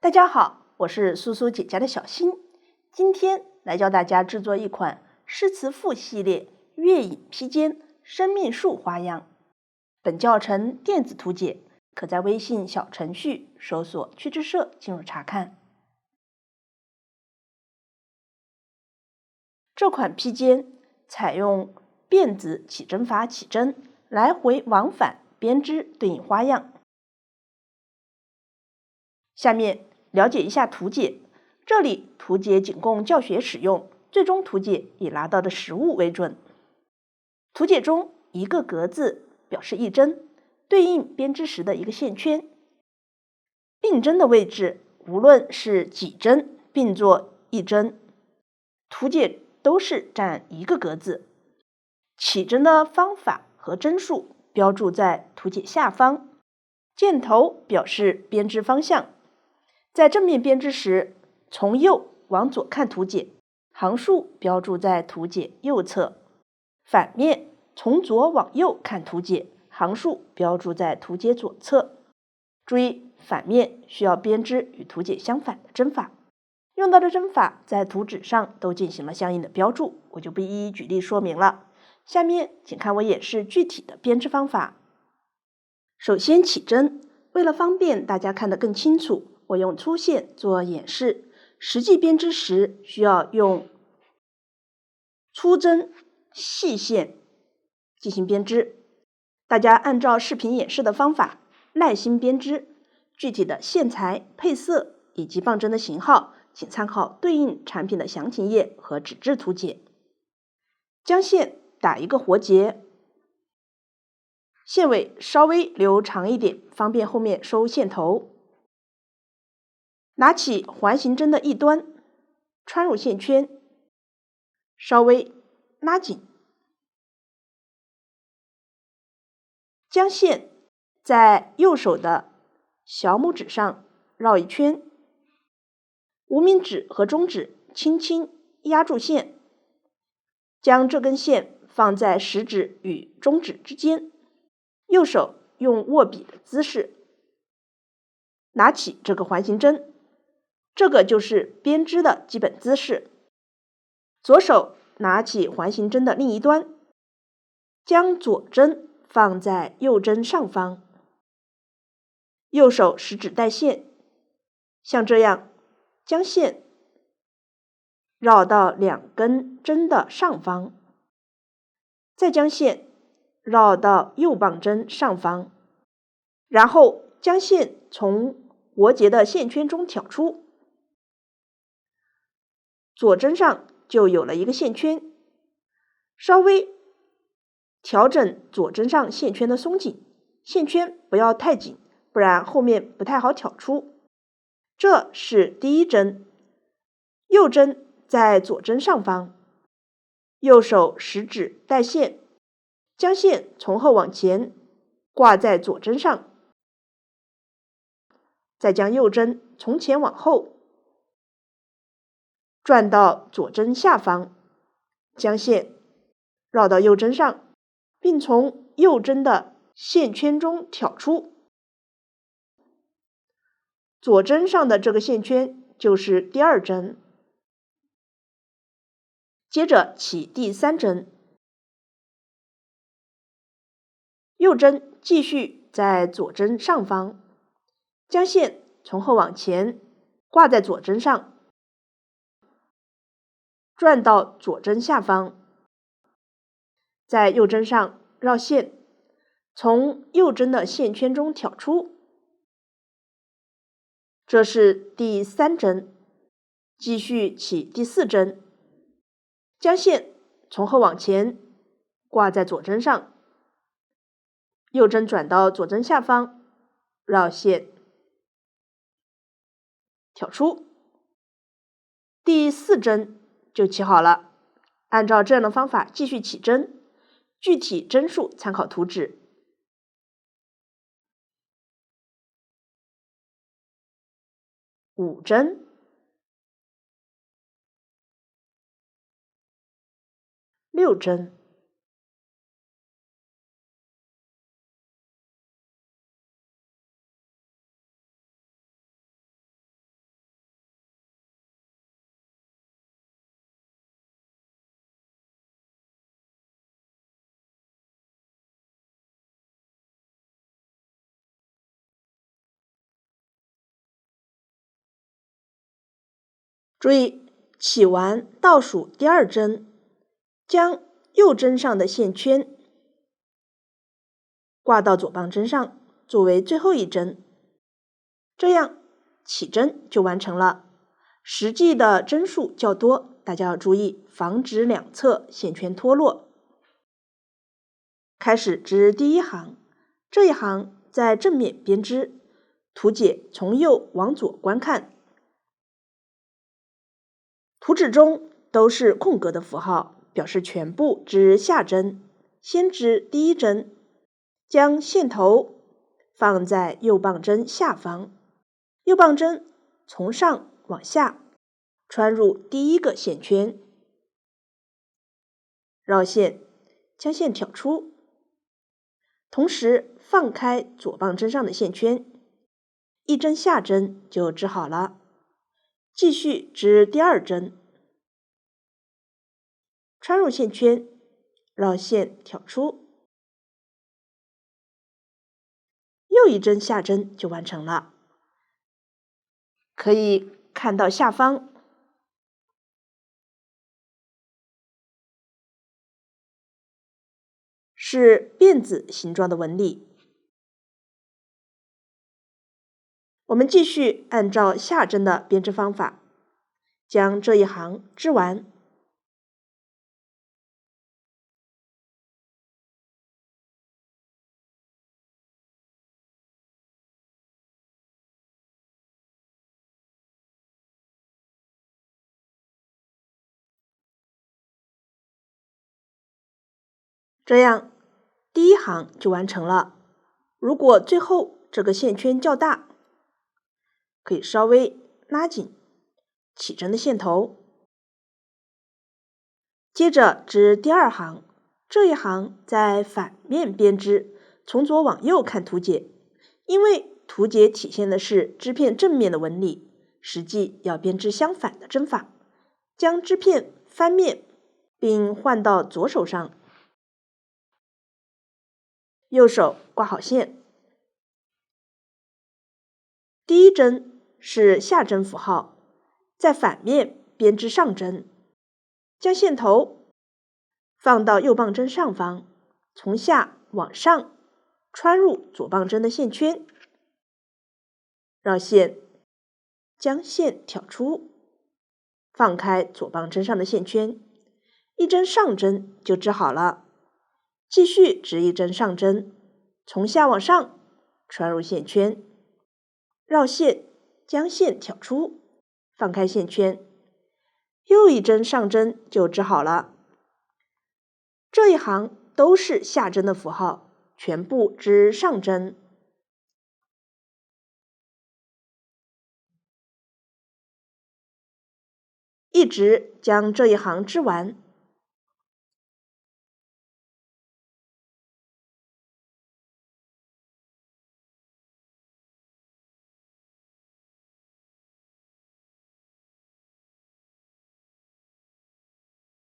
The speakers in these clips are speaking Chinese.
大家好，我是苏苏姐家的小新，今天来教大家制作一款诗词赋系列月影披肩生命树花样。本教程电子图解，可在微信小程序搜索趣之社进入查看。这款披肩采用辫子起针法起针，来回往返编织对应花样。下面了解一下图解，这里图解仅供教学使用，最终图解以拿到的实物为准。图解中一个格字表示一针，对应编织时的一个线圈。并针的位置无论是几针并作一针，图解都是占一个格子。起针的方法和针数标注在图解下方，箭头表示编织方向。在正面编织时，从右往左看图解，行数标注在图解右侧；反面从左往右看图解，行数标注在图解左侧。注意，反面需要编织与图解相反的针法。用到的针法在图纸上都进行了相应的标注，我就不一一举例说明了。下面请看我演示具体的编织方法。首先起针，为了方便大家看得更清楚，我用粗线做演示，实际编织时需要用粗针、细线进行编织。大家按照视频演示的方法耐心编织，具体的线材、配色以及棒针的型号，请参考对应产品的详情页和纸质图解。将线打一个活结，线尾稍微留长一点，方便后面收线头。拿起环形针的一端，穿入线圈，稍微拉紧，将线在右手的小拇指上绕一圈，无名指和中指轻轻压住线，将这根线放在食指与中指之间，右手用握笔的姿势拿起这个环形针。这个就是编织的基本姿势。左手拿起环形针的另一端，将左针放在右针上方，右手食指带线，像这样将线绕到两根针的上方，再将线绕到右棒针上方，然后将线从活结的线圈中挑出。左针上就有了一个线圈，稍微调整左针上线圈的松紧，线圈不要太紧，不然后面不太好挑出。这是第一针，右针在左针上方，右手食指带线，将线从后往前挂在左针上，再将右针从前往后转到左针下方，将线绕到右针上，并从右针的线圈中挑出。左针上的这个线圈就是第二针。接着起第三针，右针继续在左针上方，将线从后往前挂在左针上，转到左针下方，在右针上绕线，从右针的线圈中挑出。这是第三针，继续起第四针，将线从后往前挂在左针上，右针转到左针下方，绕线，挑出。第四针就起好了。按照这样的方法继续起针，具体针数参考图纸。5针、6针、注意，起完倒数第2针，将右针上的线圈挂到左棒针上，作为最后一针，这样起针就完成了。实际的针数较多，大家要注意，防止两侧线圈脱落。开始织第1行，这一行在正面编织，图解从右往左观看。图纸中都是空格的符号，表示全部织下针。先织第1针，将线头放在右棒针下方，右棒针从上往下穿入第1个线圈，绕线，将线挑出，同时放开左棒针上的线圈，一针下针就织好了。继续织第2针，穿入线圈，绕线挑出，又一针下针就完成了。可以看到下方是辫子形状的纹理。我们继续按照下针的编织方法，将这一行织完。这样第1行就完成了。如果最后这个线圈较大，可以稍微拉紧起针的线头。接着织第2行，这一行在反面编织，从左往右看图解。因为图解体现的是织片正面的纹理，实际要编织相反的针法。将织片翻面，并换到左手上，右手挂好线。第1针是下针符号，在反面编织上针，将线头放到右棒针上方，从下往上穿入左棒针的线圈，绕线，将线挑出，放开左棒针上的线圈，一针上针就织好了。继续织一针上针，从下往上穿入线圈，绕线，将线挑出，放开线圈，又一针上针就织好了。这一行都是下针的符号，全部织上针。一直将这一行织完。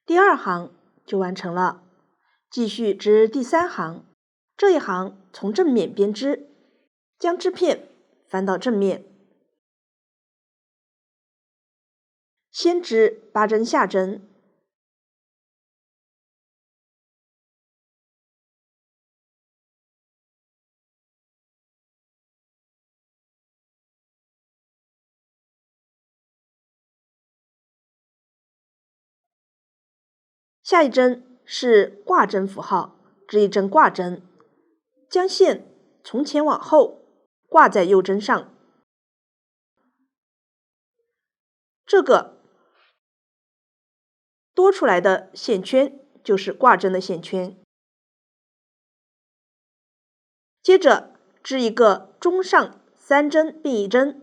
第2行就完成了。继续织第3行，这一行从正面编织，将织片翻到正面，先织8针下针，下一针是挂针符号，织一针挂针，将线从前往后挂在右针上，这个多出来的线圈就是挂针的线圈。接着织一个中上3针并1针，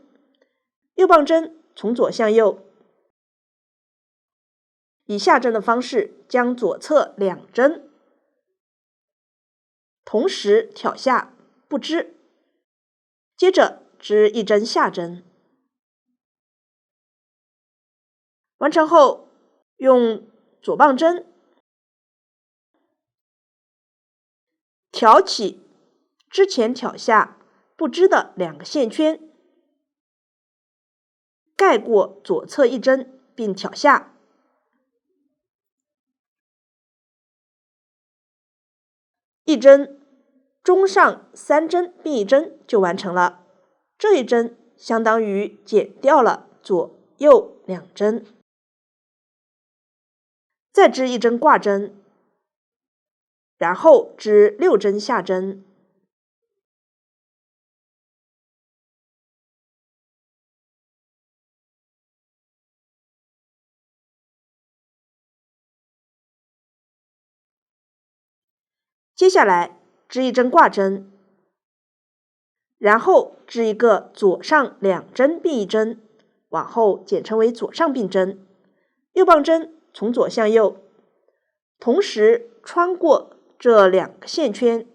右棒针从左向右，以下针的方式将左侧2针同时挑下不织，接着织一针下针。完成后，用左棒针挑起之前挑下不织的2个线圈，盖过左侧1针，并挑下。一针中上3针并一针就完成了。这一针相当于减掉了左右2针。再织一针挂针，然后织6针下针。接下来织一针挂针，然后织一个左上2针并一针，往后简称为左上并针。右棒针从左向右，同时穿过这2个线圈，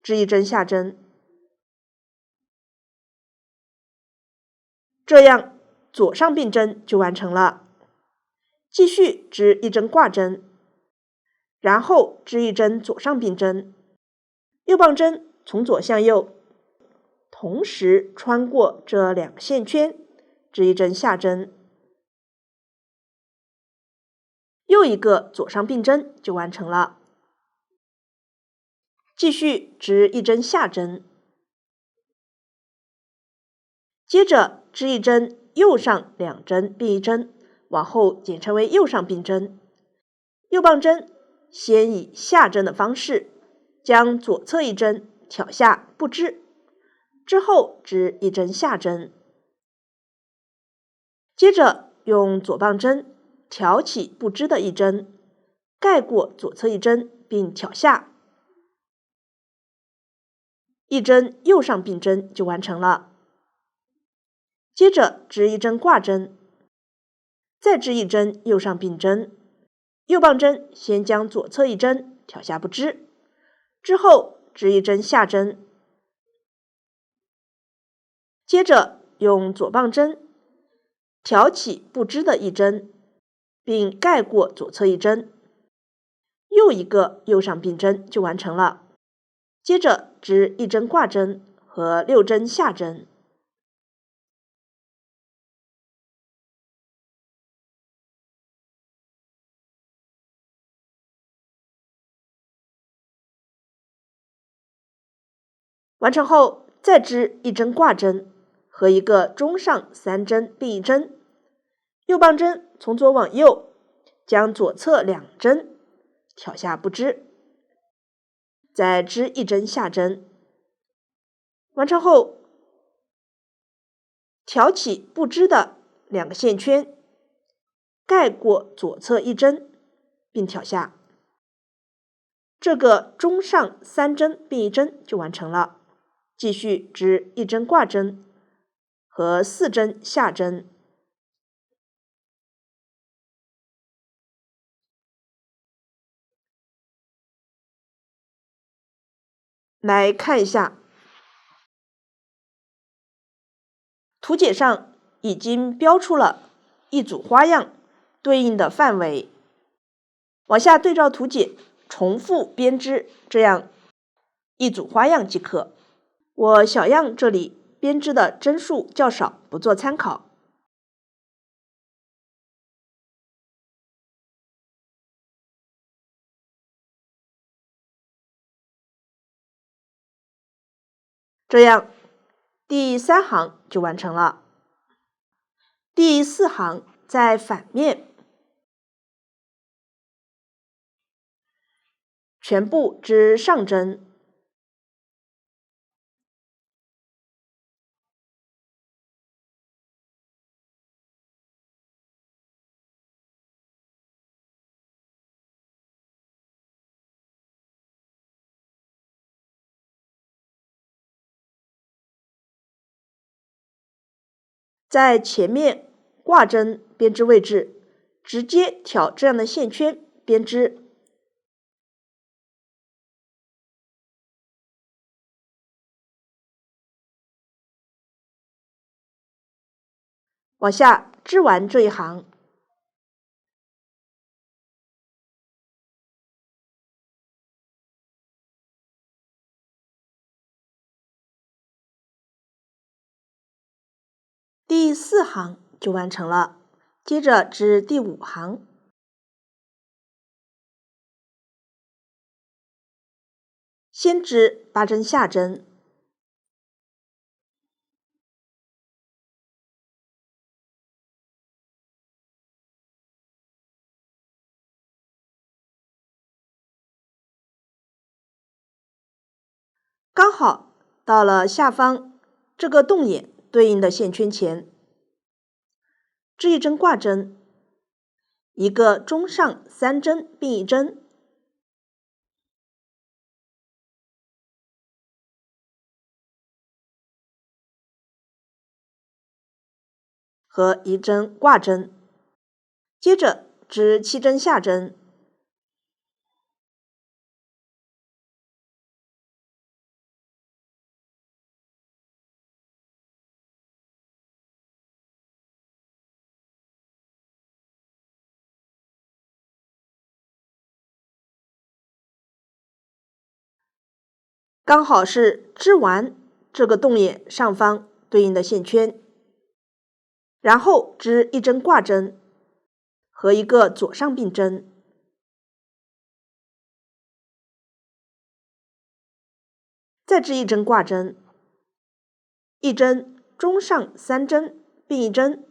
织一针下针。这样左上并针就完成了。继续织一针挂针，然后织一针左上并针，右棒针从左向右，同时穿过这2个线圈，织一针下针。又一个左上并针就完成了。继续织一针下针，接着织一针右上2针并一针，往后简称为右上并针。右棒针先以下针的方式将左侧一针挑下不织，之后织一针下针，接着用左棒针挑起不织的一针，盖过左侧一针并挑下，一针右上并针就完成了。接着织一针挂针，再织一针右上并针，右棒针先将左侧一针挑下不织，之后织一针下针，接着用左棒针挑起不织的一针，并盖过左侧一针，又一个右上并针就完成了。接着织一针挂针和6针下针。完成后，再织一针挂针和一个中上3针并一针，右棒针从左往右，将左侧2针挑下不织，再织一针下针。完成后，挑起不织的2个线圈，盖过左侧一针并挑下，这个中上3针并一针就完成了。继续织一针挂针和4针下针。来看一下，图解上已经标出了一组花样对应的范围，往下对照图解重复编织这样一组花样即可。我小样这里编织的针数较少，不做参考。这样第3行就完成了。第4行在反面全部织上针，在前面挂针编织位置直接挑这样的线圈编织。往下织完这一行，第4行就完成了。接着至第5行，先织8针下针，刚好到了下方这个洞眼对应的线圈前，织1针挂针，一个中上3针并1针，和1针挂针，接着织7针下针，刚好是织完这个洞眼上方对应的线圈，然后织1针挂针和一个左上并针，再织1针挂针，1针中上3针并1针，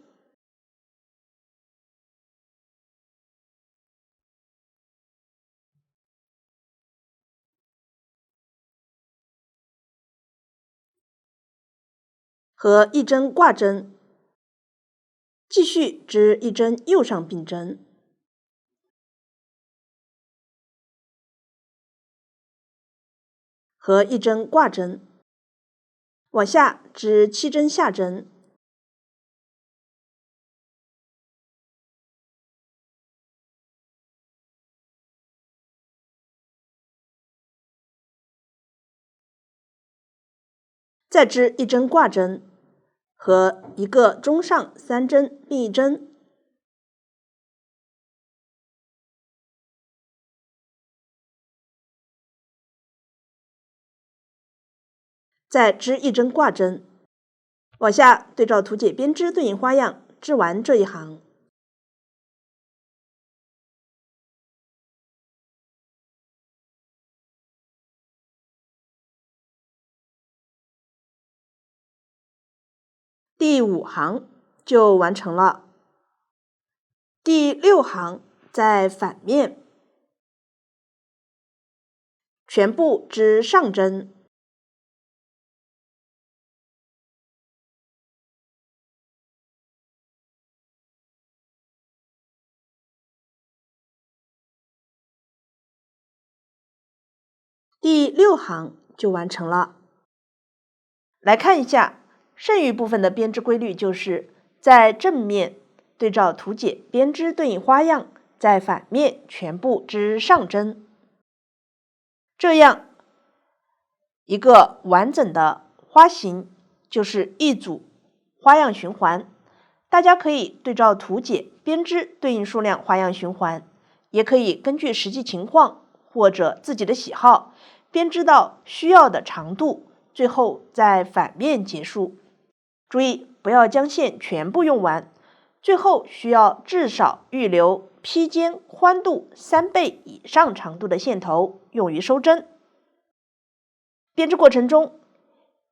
和1针挂针，继续织1针右上并针，和1针挂针，往下织7针下针，再织1针挂针和一个中上3针并1针，再织1针挂针，往下对照图解编织对应花样，织完这一行。第5行就完成了。第6行在反面，全部织上针，第6行就完成了。来看一下剩余部分的编织规律，就是在正面对照图解编织对应花样，在反面全部织上针，这样一个完整的花型就是一组花样循环。大家可以对照图解编织对应数量花样循环，也可以根据实际情况或者自己的喜好编织到需要的长度，最后在反面结束。注意不要将线全部用完，最后需要至少预留披肩宽度3倍以上长度的线头用于收针。编织过程中，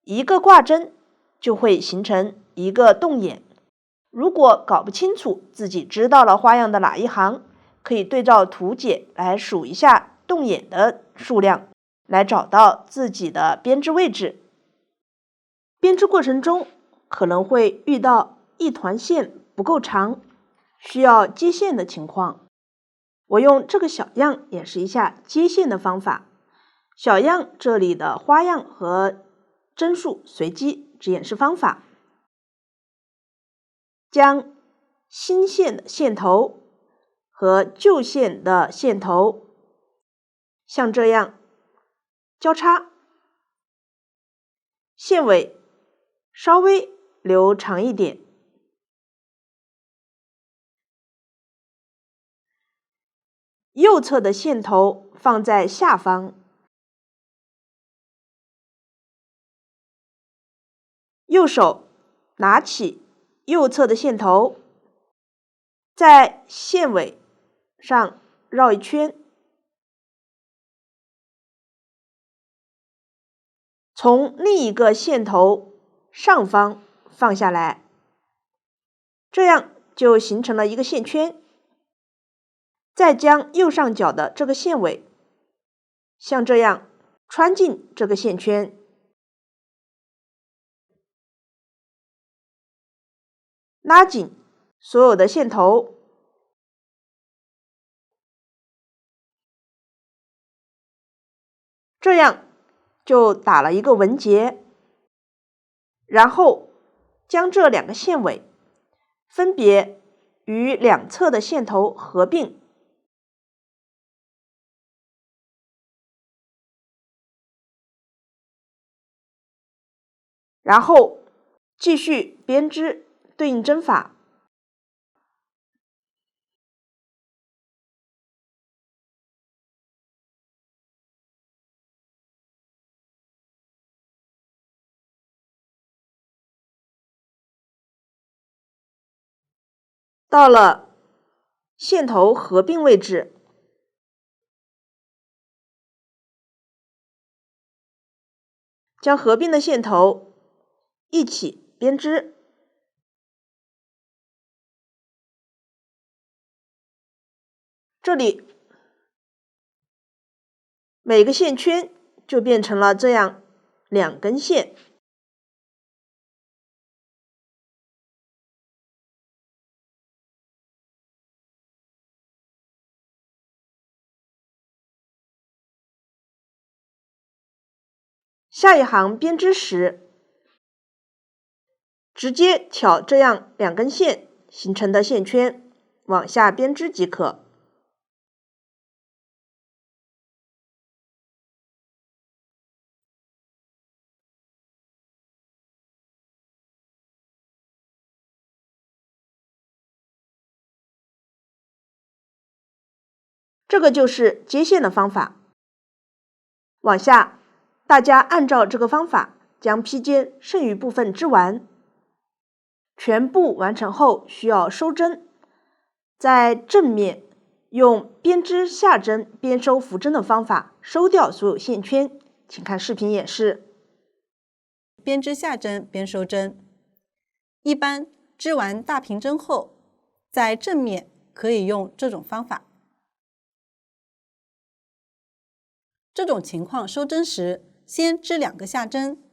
一个挂针就会形成一个洞眼。如果搞不清楚自己织到了花样的哪一行，可以对照图解来数一下洞眼的数量，来找到自己的编织位置。编织过程中可能会遇到一团线不够长，需要接线的情况。我用这个小样演示一下接线的方法。小样这里的花样和针数随机，只演示方法。将新线的线头和旧线的线头像这样交叉，线尾稍微留长一点，右侧的线头放在下方，右手拿起右侧的线头，在线尾上绕一圈，从另一个线头上方放下来，这样就形成了一个线圈。再将右上角的这个线尾像这样穿进这个线圈，拉紧所有的线头，这样就打了一个纹结。然后将这两个线尾分别与两侧的线头合并，然后继续编织对应针法。到了线头合并位置，将合并的线头一起编织。这里每个线圈就变成了这样2根线。下一行编织时，直接挑这样2根线形成的线圈往下编织即可。这个就是接线的方法。往下，大家按照这个方法将披肩剩余部分织完。全部完成后需要收针，在正面用编织下针边收浮针的方法收掉所有线圈，请看视频演示。边织下针边收针，一般织完大平针后，在正面可以用这种方法。这种情况收针时，先织2个下针，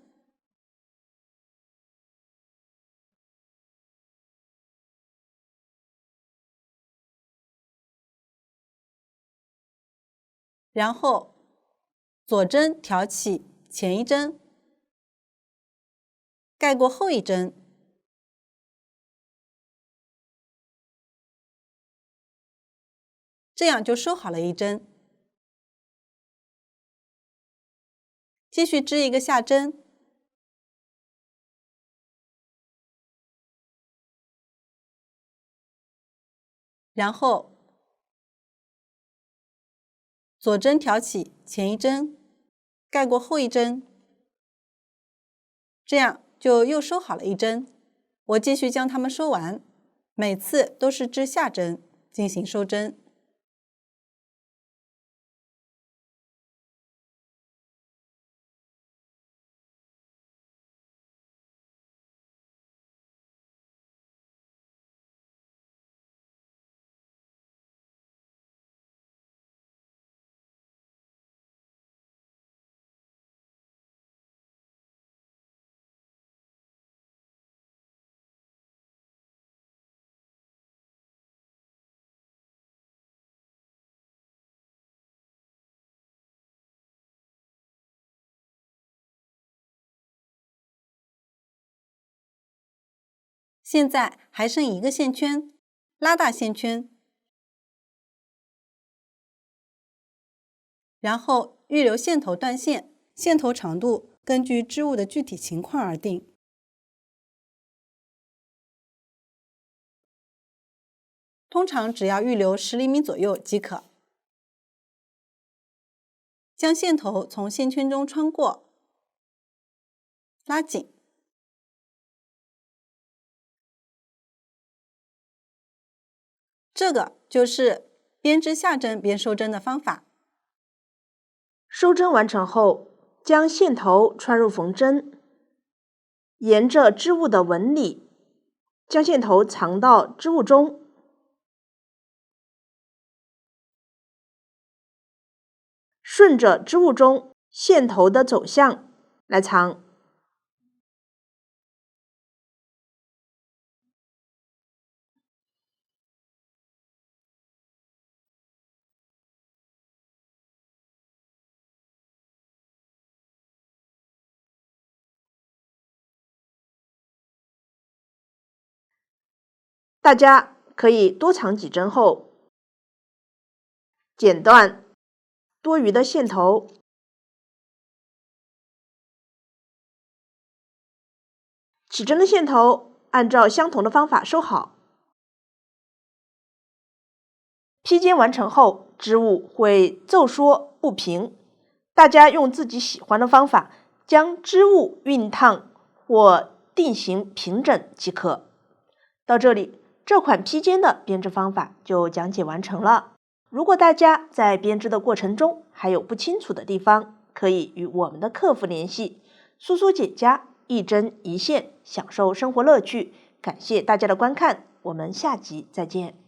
然后左针挑起前一针，盖过后一针，这样就收好了一针。继续织一个下针，然后左针挑起前一针，盖过后一针，这样就又收好了一针。我继续将它们收完，每次都是织下针进行收针。现在还剩一个线圈，拉大线圈，然后预留线头断线，线头长度根据织物的具体情况而定。通常只要预留10厘米左右即可。将线头从线圈中穿过，拉紧，这个就是边织下针边收针的方法。收针完成后，将线头穿入缝针，沿着织物的纹理，将线头藏到织物中，顺着织物中线头的走向来藏。大家可以多藏几针后，剪断多余的线头，起针的线头按照相同的方法收好。披肩完成后，织物会皱缩不平，大家用自己喜欢的方法将织物熨烫或定型平整即可。到这里，这款披肩的编织方法就讲解完成了。如果大家在编织的过程中还有不清楚的地方，可以与我们的客服联系。苏苏姐家，一针一线，享受生活乐趣。感谢大家的观看，我们下集再见。